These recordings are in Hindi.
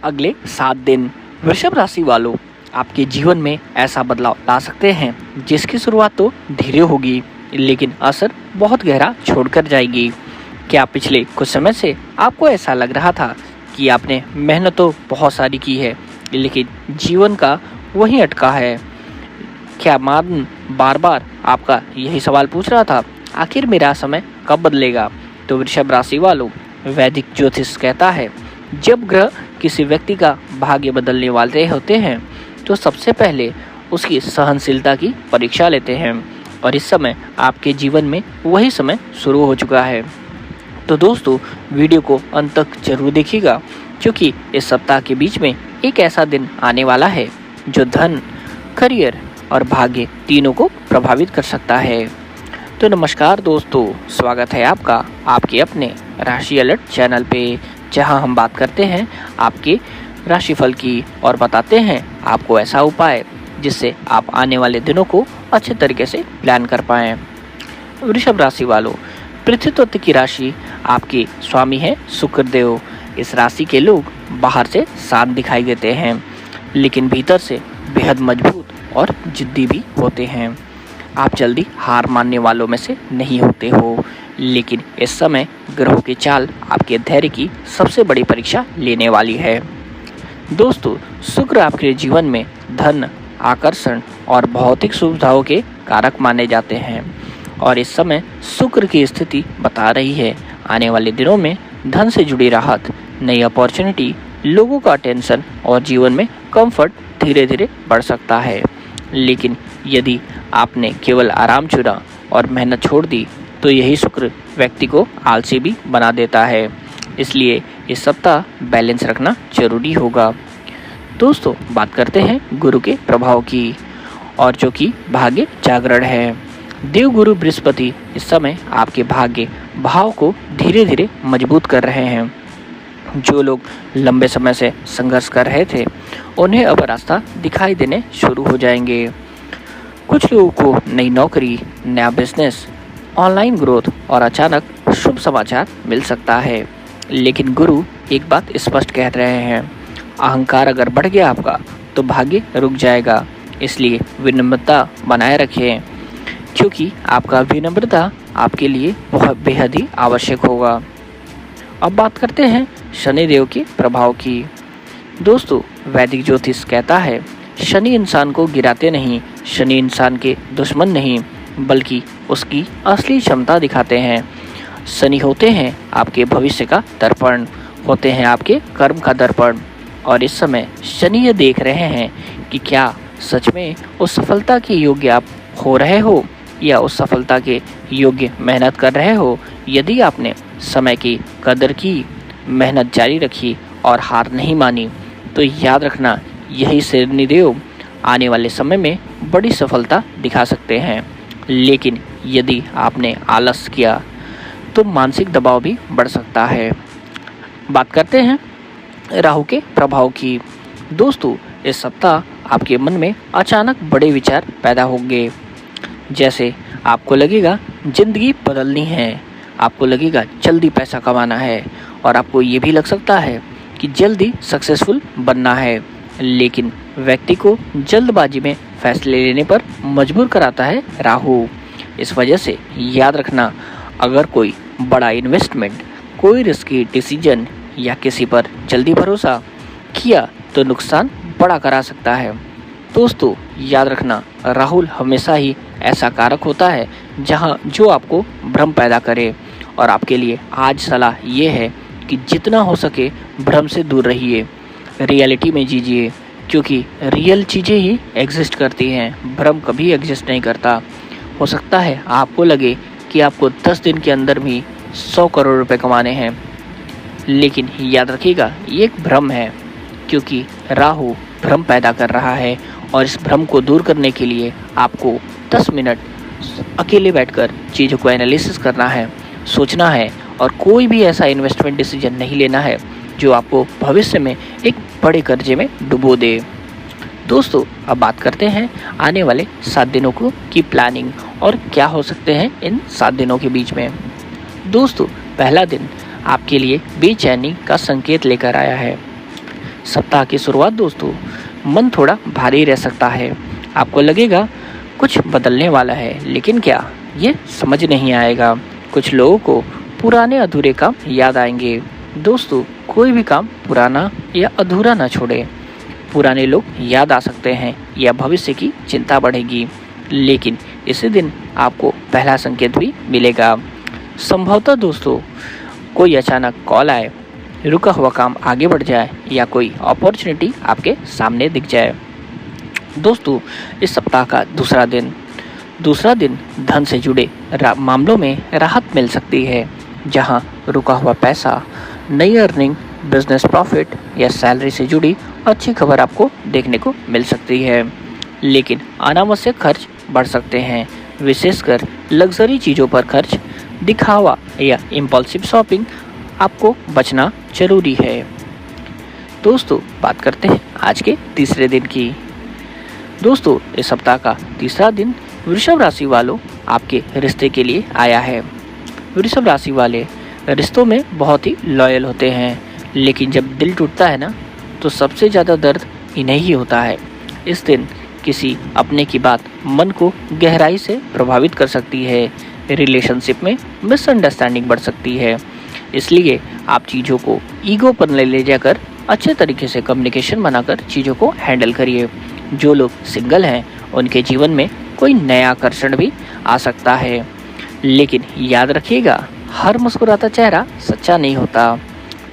अगले 7 दिन वृषभ राशि वालों आपके जीवन में ऐसा बदलाव ला सकते हैं जिसकी शुरुआत तो धीरे होगी लेकिन असर बहुत गहरा छोड़कर जाएगी। क्या पिछले कुछ समय से आपको ऐसा लग रहा था कि आपने मेहनत तो बहुत सारी की है लेकिन जीवन का वहीं अटका है? क्या मन बार बार आपका यही सवाल पूछ रहा था, आखिर मेरा समय कब बदलेगा? तो वृषभ राशि वालों, वैदिक ज्योतिष कहता है जब ग्रह किसी व्यक्ति का भाग्य बदलने वाले होते हैं तो सबसे पहले उसकी सहनशीलता की परीक्षा लेते हैं और इस समय आपके जीवन में वही समय शुरू हो चुका है। तो दोस्तों, वीडियो को अंत तक जरूर देखिएगा क्योंकि इस सप्ताह के बीच में एक ऐसा दिन आने वाला है जो धन, करियर और भाग्य तीनों को प्रभावित कर सकता है। तो नमस्कार दोस्तों, स्वागत है आपका आपके अपने राशि अलर्ट चैनल पे, जहां हम बात करते हैं आपके राशिफल की और बताते हैं आपको ऐसा उपाय जिससे आप आने वाले दिनों को अच्छे तरीके से प्लान कर पाएं। वृषभ राशि वालों, पृथ्वी तत्व की राशि आपके स्वामी है शुक्र देव। इस राशि के लोग बाहर से शांत दिखाई देते हैं लेकिन भीतर से बेहद मजबूत और जिद्दी भी होते हैं। आप जल्दी हार मानने वालों में से नहीं होते हो लेकिन इस समय ग्रहों की चाल आपके धैर्य की सबसे बड़ी परीक्षा लेने वाली है। दोस्तों, शुक्र आपके जीवन में धन, आकर्षण और भौतिक सुविधाओं के कारक माने जाते हैं और इस समय शुक्र की स्थिति बता रही है आने वाले दिनों में धन से जुड़ी राहत, नई अपॉर्चुनिटी, लोगों का अटेंशन और जीवन में कंफर्ट धीरे धीरे बढ़ सकता है। लेकिन यदि आपने केवल आराम चुना और मेहनत छोड़ दी तो यही शुक्र व्यक्ति को आलसी भी बना देता है, इसलिए इस सप्ताह बैलेंस रखना जरूरी होगा। दोस्तों, बात करते हैं गुरु के प्रभाव की और जो कि भाग्य जागरण है। देव गुरु बृहस्पति इस समय आपके भाग्य भाव को धीरे धीरे मजबूत कर रहे हैं। जो लोग लंबे समय से संघर्ष कर रहे थे उन्हें अब रास्ता दिखाई देने शुरू हो जाएंगे। कुछ लोगों को नई नौकरी, नया बिजनेस, ऑनलाइन ग्रोथ और अचानक शुभ समाचार मिल सकता है। लेकिन गुरु एक बात स्पष्ट कह रहे हैं, अहंकार अगर बढ़ गया आपका तो भाग्य रुक जाएगा, इसलिए विनम्रता बनाए रखें क्योंकि आपका विनम्रता आपके लिए बहुत बेहद ही आवश्यक होगा। अब बात करते हैं शनि देव के प्रभाव की। दोस्तों, वैदिक ज्योतिष कहता है शनि इंसान को गिराते नहीं, शनि इंसान के दुश्मन नहीं बल्कि उसकी असली क्षमता दिखाते हैं। शनि होते हैं आपके भविष्य का दर्पण, होते हैं आपके कर्म का दर्पण और इस समय शनि ये देख रहे हैं कि क्या सच में उस सफलता के योग्य आप हो रहे हो या उस सफलता के योग्य मेहनत कर रहे हो। यदि आपने समय की कदर की, मेहनत जारी रखी और हार नहीं मानी तो याद रखना यही शनिदेव आने वाले समय में बड़ी सफलता दिखा सकते हैं। लेकिन यदि आपने आलस किया तो मानसिक दबाव भी बढ़ सकता है। बात करते हैं राहु के प्रभाव की। दोस्तों, इस सप्ताह आपके मन में अचानक बड़े विचार पैदा होंगे, जैसे आपको लगेगा जिंदगी बदलनी है, आपको लगेगा जल्दी पैसा कमाना है और आपको ये भी लग सकता है कि जल्दी सक्सेसफुल बनना है। लेकिन व्यक्ति को जल्दबाजी में फैसले लेने पर मजबूर कराता है राहु। इस वजह से याद रखना, अगर कोई बड़ा इन्वेस्टमेंट, कोई रिस्की डिसीजन या किसी पर जल्दी भरोसा किया तो नुकसान बड़ा करा सकता है। दोस्तों, याद रखना राहुल हमेशा ही ऐसा कारक होता है जो आपको भ्रम पैदा करे और आपके लिए आज सलाह ये है कि जितना हो सके भ्रम से दूर रहिए, रियलिटी में जीजिए क्योंकि रियल चीज़ें ही एग्जिस्ट करती हैं, भ्रम कभी एग्जिस्ट नहीं करता। हो सकता है आपको लगे कि आपको 10 दिन के अंदर भी 100 करोड़ रुपए कमाने हैं, लेकिन याद रखिएगा ये एक भ्रम है क्योंकि राहु भ्रम पैदा कर रहा है और इस भ्रम को दूर करने के लिए आपको 10 मिनट अकेले बैठकर चीज़ों को एनालिसिस करना है, सोचना है और कोई भी ऐसा इन्वेस्टमेंट डिसीजन नहीं लेना है जो आपको भविष्य में एक बड़े कर्जे में डुबो दे। दोस्तों, अब बात करते हैं आने वाले 7 दिनों की प्लानिंग और क्या हो सकते हैं इन 7 दिनों के बीच में। दोस्तों, पहला दिन आपके लिए बेचैनी का संकेत लेकर आया है। सप्ताह की शुरुआत दोस्तों, मन थोड़ा भारी रह सकता है। आपको लगेगा कुछ बदलने वाला है, लेकिन क्या ये समझ नहीं आएगा। कुछ लोगों को पुराने अधूरे काम याद आएंगे। दोस्तों, कोई भी काम पुराना या अधूरा ना छोड़े। पुराने लोग याद आ सकते हैं या भविष्य की चिंता बढ़ेगी, लेकिन इसी दिन आपको पहला संकेत भी मिलेगा। संभवतः दोस्तों, कोई अचानक कॉल आए, रुका हुआ काम आगे बढ़ जाए या कोई अपॉर्चुनिटी आपके सामने दिख जाए। दोस्तों, इस सप्ताह का दूसरा दिन धन से जुड़े मामलों में राहत मिल सकती है, जहां रुका हुआ पैसा, नई अर्निंग, बिजनेस प्रॉफिट या सैलरी से जुड़ी अच्छी खबर आपको देखने को मिल सकती है। लेकिन अनावश्यक खर्च बढ़ सकते हैं, विशेषकर लग्जरी चीज़ों पर खर्च, दिखावा या इम्पल्सिव शॉपिंग आपको बचना जरूरी है। दोस्तों, बात करते हैं आज के तीसरे दिन की। दोस्तों, इस सप्ताह का तीसरा दिन वृषभ राशि वालों आपके रिश्ते के लिए आया है। वृषभ राशि वाले रिश्तों में बहुत ही लॉयल होते हैं, लेकिन जब दिल टूटता है ना, तो सबसे ज़्यादा दर्द इन्हें ही होता है। इस दिन किसी अपने की बात मन को गहराई से प्रभावित कर सकती है। रिलेशनशिप में मिसअंडरस्टैंडिंग बढ़ सकती है, इसलिए आप चीज़ों को ईगो पर ले जाकर अच्छे तरीके से कम्युनिकेशन बनाकर चीज़ों को हैंडल करिए। जो लोग सिंगल हैं, उनके जीवन में कोई नया आकर्षण भी आ सकता है, लेकिन याद रखिएगा, हर मुस्कुराता चेहरा सच्चा नहीं होता।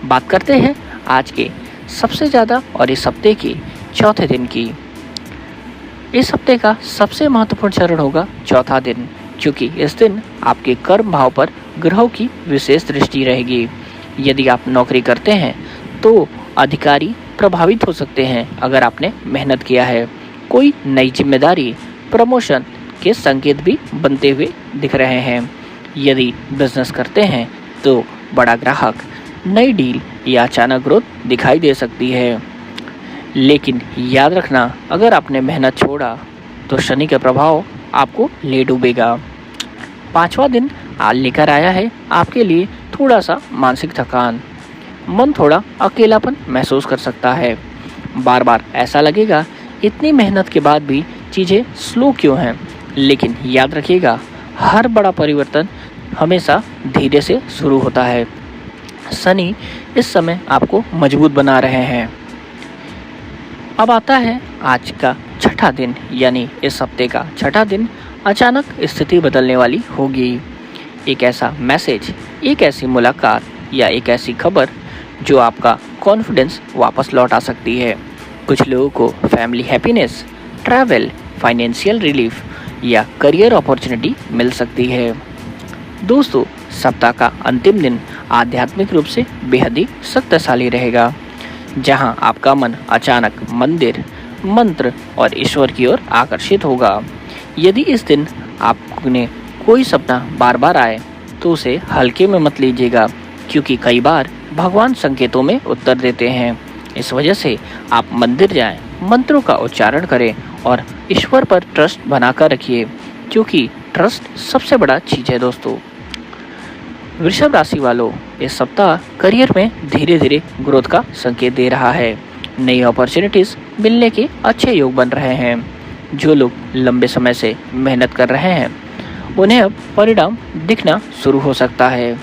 बात करते हैं आज के सबसे ज़्यादा और इस हफ्ते के चौथे दिन की। इस हफ्ते का सबसे महत्वपूर्ण चरण होगा चौथा दिन, क्योंकि इस दिन आपके कर्म भाव पर ग्रहों की विशेष दृष्टि रहेगी। यदि आप नौकरी करते हैं तो अधिकारी प्रभावित हो सकते हैं। अगर आपने मेहनत किया है, कोई नई जिम्मेदारी, प्रमोशन के संकेत भी बनते हुए दिख रहे हैं। यदि बिजनेस करते हैं तो बड़ा ग्राहक, नई डील या अचानक ग्रोथ दिखाई दे सकती है। लेकिन याद रखना, अगर आपने मेहनत छोड़ा तो शनि का प्रभाव आपको ले डूबेगा। पांचवा दिन लेकर आया है आपके लिए थोड़ा सा मानसिक थकान। मन थोड़ा अकेलापन महसूस कर सकता है। बार बार ऐसा लगेगा, इतनी मेहनत के बाद भी चीज़ें स्लो क्यों हैं। लेकिन याद रखिएगा, हर बड़ा परिवर्तन हमेशा धीरे से शुरू होता है। शनि इस समय आपको मजबूत बना रहे हैं। अब आता है आज का छठा दिन, यानी इस हफ्ते का छठा दिन अचानक स्थिति बदलने वाली होगी। एक ऐसा मैसेज, एक ऐसी मुलाकात या एक ऐसी खबर जो आपका कॉन्फिडेंस वापस लौटा सकती है। कुछ लोगों को family happiness, travel, financial relief या करियर अपॉर्चुनिटी मिल सकती है। दोस्तों, सप्ताह का अंतिम दिन आध्यात्मिक रूप से बेहद ही शक्तिशाली रहेगा, जहां आपका मन अचानक मंदिर, मंत्र और ईश्वर की ओर आकर्षित होगा। यदि इस दिन आपने कोई सपना बार बार आए तो उसे हल्के में मत लीजिएगा, क्योंकि कई बार भगवान संकेतों में उत्तर देते हैं। इस वजह से आप मंदिर जाएं, मंत्रों का उच्चारण करें और ईश्वर पर ट्रस्ट बनाकर रखिए, क्योंकि ट्रस्ट सबसे बड़ा चीज़ है। दोस्तों, वृषभ राशि वालों, इस सप्ताह करियर में धीरे धीरे ग्रोथ का संकेत दे रहा है। नई अपॉर्चुनिटीज़ मिलने के अच्छे योग बन रहे हैं। जो लोग लंबे समय से मेहनत कर रहे हैं, उन्हें अब परिणाम दिखना शुरू हो सकता है।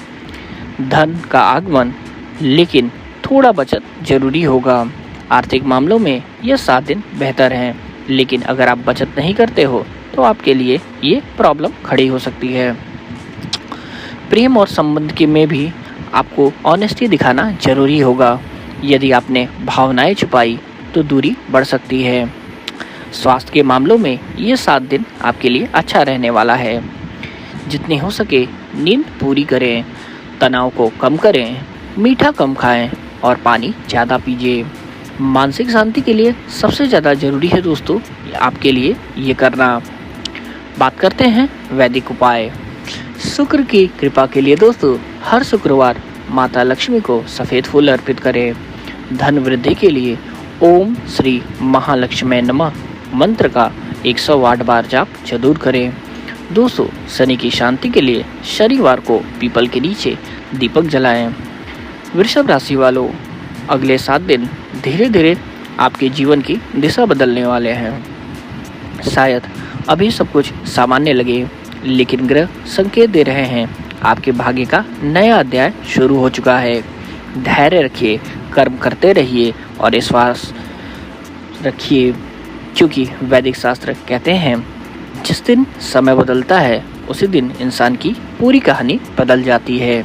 धन का आगमन, लेकिन थोड़ा बचत जरूरी होगा। आर्थिक मामलों में ये 7 दिन बेहतर हैं, लेकिन अगर आप बचत नहीं करते हो तो आपके लिए ये प्रॉब्लम खड़ी हो सकती है। प्रेम और संबंध के में भी आपको ऑनेस्टी दिखाना जरूरी होगा। यदि आपने भावनाएं छुपाई तो दूरी बढ़ सकती है। स्वास्थ्य के मामलों में ये 7 दिन आपके लिए अच्छा रहने वाला है। जितनी हो सके नींद पूरी करें, तनाव को कम करें, मीठा कम खाएं और पानी ज़्यादा पीजिए। मानसिक शांति के लिए सबसे ज़्यादा ज़रूरी है दोस्तों आपके लिए ये करना। बात करते हैं वैदिक उपाय। शुक्र की कृपा के लिए दोस्तों, हर शुक्रवार माता लक्ष्मी को सफ़ेद फूल अर्पित करें। धन वृद्धि के लिए ओम श्री महालक्ष्मी नमः मंत्र का 108 बार जाप जरूर करें। दोस्तों, शनि की शांति के लिए शनिवार को पीपल के नीचे दीपक जलाएं। वृषभ राशि वालों, अगले 7 दिन धीरे धीरे आपके जीवन की दिशा बदलने वाले हैं। शायद अभी सब कुछ सामान्य लगे, लेकिन ग्रह संकेत दे रहे हैं आपके भाग्य का नया अध्याय शुरू हो चुका है। धैर्य रखिए, कर्म करते रहिए और विश्वास रखिए, क्योंकि वैदिक शास्त्र कहते हैं जिस दिन समय बदलता है उसी दिन इंसान की पूरी कहानी बदल जाती है।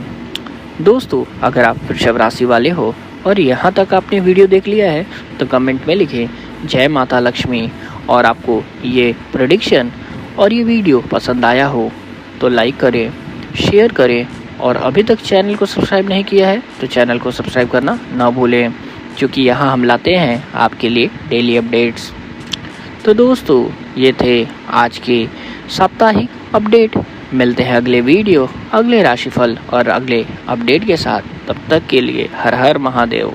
दोस्तों, अगर आप वृषभ राशि वाले हो और यहाँ तक आपने वीडियो देख लिया है तो कमेंट में लिखें जय माता लक्ष्मी। और आपको ये प्रेडिक्शन और ये वीडियो पसंद आया हो तो लाइक करें, शेयर करें और अभी तक चैनल को सब्सक्राइब नहीं किया है तो चैनल को सब्सक्राइब करना ना भूलें, क्योंकि यहाँ हम लाते हैं आपके लिए डेली अपडेट्स। तो दोस्तों, ये थे आज के साप्ताहिक अपडेट। मिलते हैं अगले वीडियो, अगले राशिफल और अगले अपडेट के साथ। तब तक के लिए हर हर महादेव।